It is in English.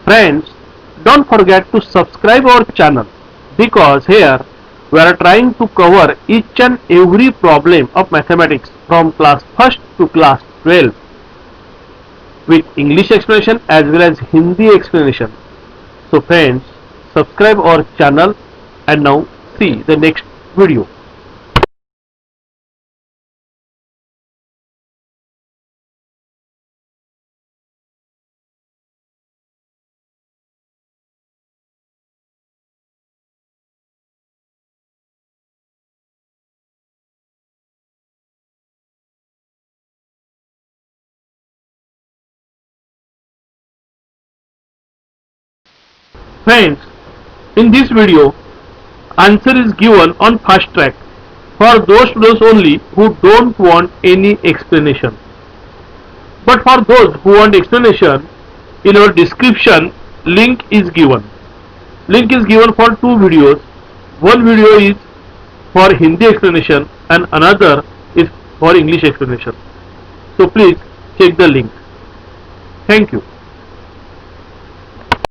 Friends, don't forget to subscribe our channel because here we are trying to cover each and every problem of mathematics from class 1st to class 12 with English explanation as well as Hindi explanation. So friends, subscribe our channel and now see the next video. Friends, in this video, answer is given on fast track for those students only who don't want any explanation. But for those who want explanation, in our description, link is given. Link is given for two videos. One video is for Hindi explanation and another is for English explanation. So please check the link. Thank you.